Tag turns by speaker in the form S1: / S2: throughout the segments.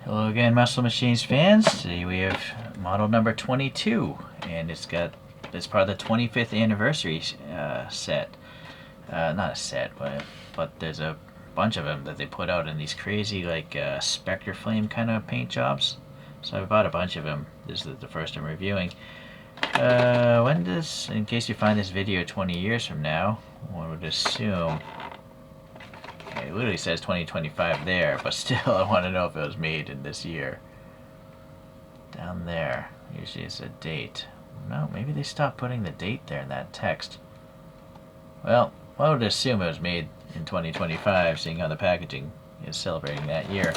S1: Hello again, Muscle Machines fans. Today we have model number 22, and it's part of the 25th anniversary set. Not a set, but there's a bunch of them that they put out in these crazy like Spectre Flame kind of paint jobs. So I bought a bunch of them. This is the first I'm reviewing. In case you find this video 20 years from now, one would assume. It literally says 2025 there, but still I want to know if it was made in this year. Down there, usually it's a date. No, maybe they stopped putting the date there in that text. Well, I would assume it was made in 2025, seeing how the packaging is celebrating that year.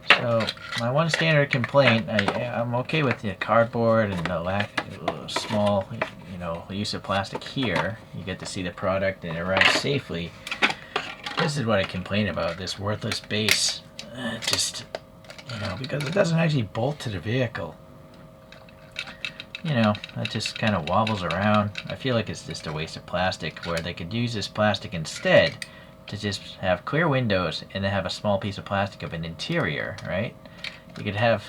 S1: So, my one standard complaint, I'm okay with the cardboard and the small, use of plastic here. You get to see the product and it arrives safely. This is what I complain about, this worthless base. Because it doesn't actually bolt to the vehicle. It just kind of wobbles around. I feel like it's just a waste of plastic, where they could use this plastic instead to just have clear windows and then have a small piece of plastic of an interior, right? You could have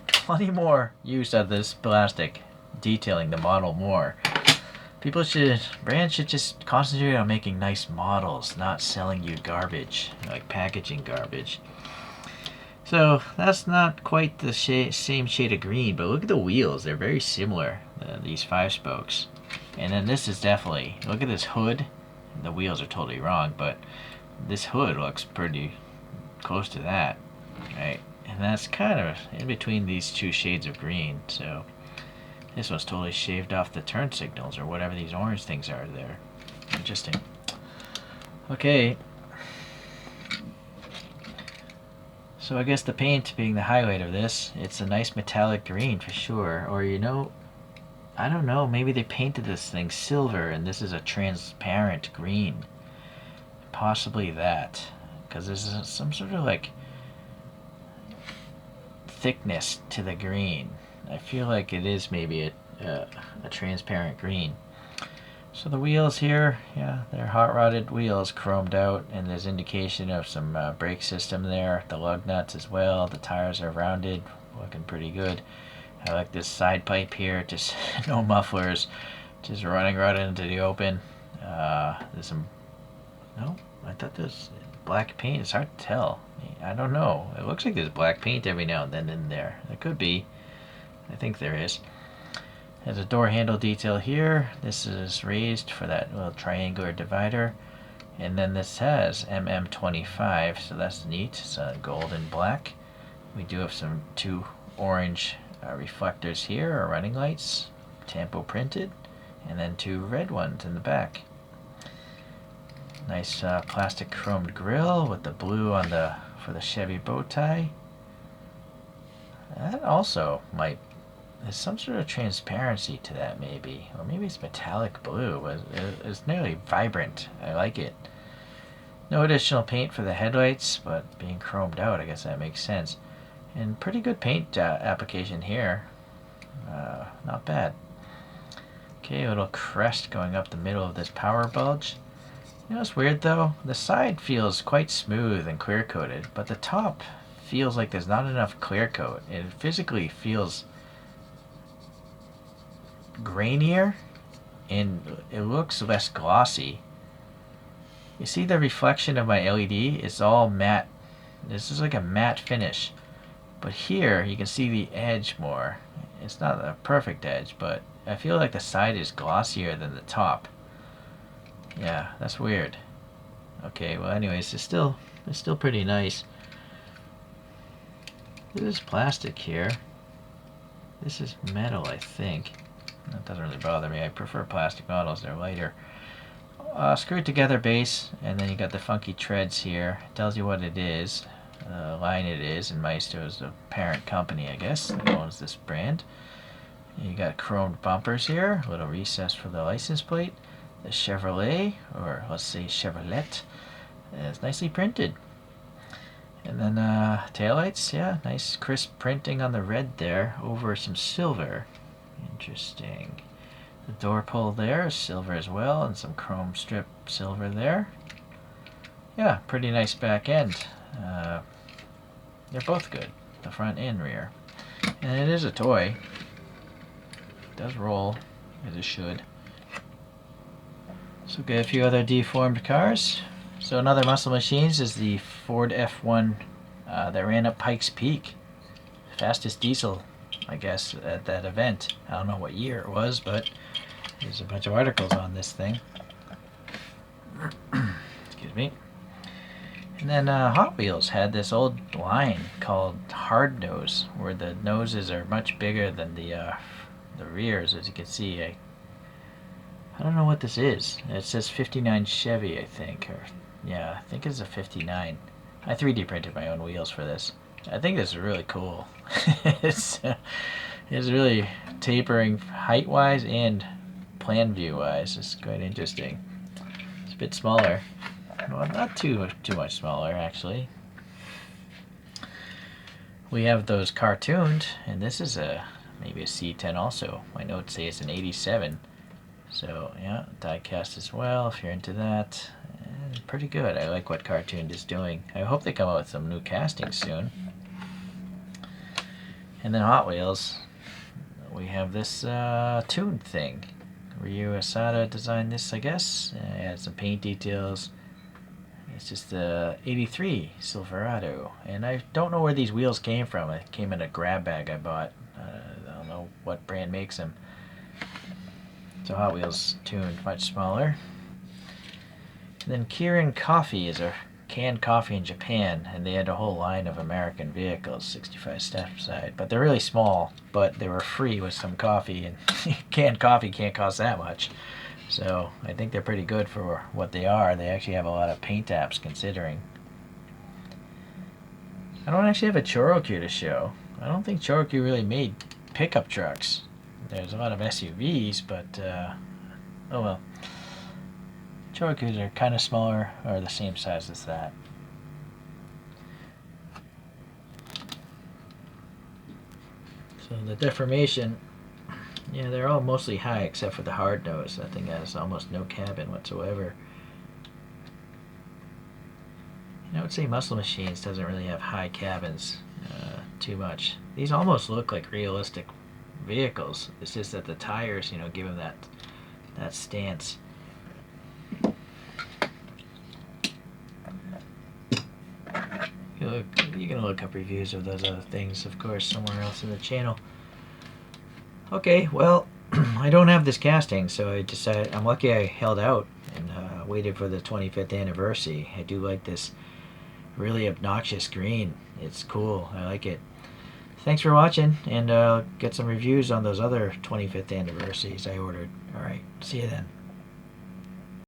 S1: plenty more use of this plastic detailing the model more. Brands should just concentrate on making nice models, not selling you garbage, like packaging garbage. So that's not quite the same shade of green, but look at the wheels. They're very similar, these 5 spokes. And then this is definitely, look at this hood. The wheels are totally wrong, but this hood looks pretty close to that, right? And that's kind of in between these 2 shades of green, so this one's totally shaved off the turn signals or whatever these orange things are there. Interesting. Okay. So I guess the paint being the highlight of this, it's a nice metallic green for sure. Or I don't know, maybe they painted this thing silver and this is a transparent green. Possibly that. Because there's some sort of like thickness to the green. I feel like it is maybe a transparent green. So the wheels here, yeah, they're hot rodded wheels, chromed out, and there's indication of some brake system there. The lug nuts as well. The tires are rounded, looking pretty good. I like this side pipe here, just no mufflers, just running right into the open. There's some, no, I thought there's black paint. It's hard to tell. I don't know. It looks like there's black paint every now and then in there. It could be. I think there is. There's a door handle detail here. This is raised for that little triangular divider. And then this has MM25, so that's neat. It's gold and black. We do have some 2 orange reflectors here, or running lights, tampo printed, and then 2 red ones in the back. Nice plastic chromed grille with the blue for the Chevy bow tie. That also might. There's some sort of transparency to that maybe. Or maybe it's metallic blue. It's nearly vibrant. I like it. No additional paint for the headlights, but being chromed out, I guess that makes sense. And pretty good paint application here. Not bad. Okay, a little crest going up the middle of this power bulge. It's weird though? The side feels quite smooth and clear coated, but the top feels like there's not enough clear coat. It physically feels grainier and it looks less glossy. You see the reflection of my LED? It's all matte. This is like a matte finish. But here you can see the edge more. It's not a perfect edge, but I feel like the side is glossier than the top. Yeah, that's weird. Okay, well anyways, it's still pretty nice. This is plastic here. This is metal, I think. That doesn't really bother me. I prefer plastic models, they're lighter. Screwed together base, and then you got the funky treads here. It tells you what it is, line it is, and Maisto is the parent company, I guess, that owns this brand. You got chromed bumpers here, a little recess for the license plate. The Chevrolet, or let's say Chevrolet, is nicely printed. And then taillights, yeah, nice crisp printing on the red there over some silver. Interesting. The door pull there is silver as well, and some chrome strip silver there. Yeah, pretty nice back end. They're both good, the front and rear. And it is a toy. It does roll, as it should. So we got a few other deformed cars. So another Muscle Machines is the Ford F1 that ran up Pikes Peak. Fastest diesel, I guess, at that event. I don't know what year it was, but there's a bunch of articles on this thing. Excuse me. And then Hot Wheels had this old line called Hard Nose, where the noses are much bigger than the rears, as you can see. I don't know what this is. It says 59 Chevy, I think. Or yeah, I think it's a 59. I 3D printed my own wheels for this. I think this is really cool. it's really tapering height-wise and plan view-wise. It's quite interesting. It's a bit smaller. Well, not too much smaller, actually. We have those cartooned, and this is maybe a C10 also. My notes say it's an 87. So yeah, diecast as well if you're into that. And pretty good. I like what Cartooned is doing. I hope they come out with some new castings soon. And then Hot Wheels, we have this tuned thing. Ryu Asada designed this, I guess. It had some paint details. It's just the 83 Silverado. And I don't know where these wheels came from. It came in a grab bag I bought. I don't know what brand makes them. So Hot Wheels tuned much smaller. And then Kirin Coffee is a canned coffee in Japan, and they had a whole line of American vehicles, 65 step side. But they're really small, but they were free with some coffee, and canned coffee can't cost that much. So I think they're pretty good for what they are. They actually have a lot of paint apps considering. I don't actually have a Cherokee to show. I don't think Cherokee really made pickup trucks. There's a lot of SUVs, but oh well. Cherokees are kind of smaller, or the same size as that. So the deformation, yeah, they're all mostly high except for the hard nose. That thing has almost no cabin whatsoever. And I would say Muscle Machines doesn't really have high cabins too much. These almost look like realistic vehicles. It's just that the tires, give them that stance. You can look up reviews of those other things, of course, somewhere else in the channel. Okay, well, I don't have this casting, so I decided I'm lucky I held out and waited for the 25th anniversary. I do like this really obnoxious green. It's cool. I like it. Thanks for watching, and get some reviews on those other 25th anniversaries I ordered. Alright, see you then.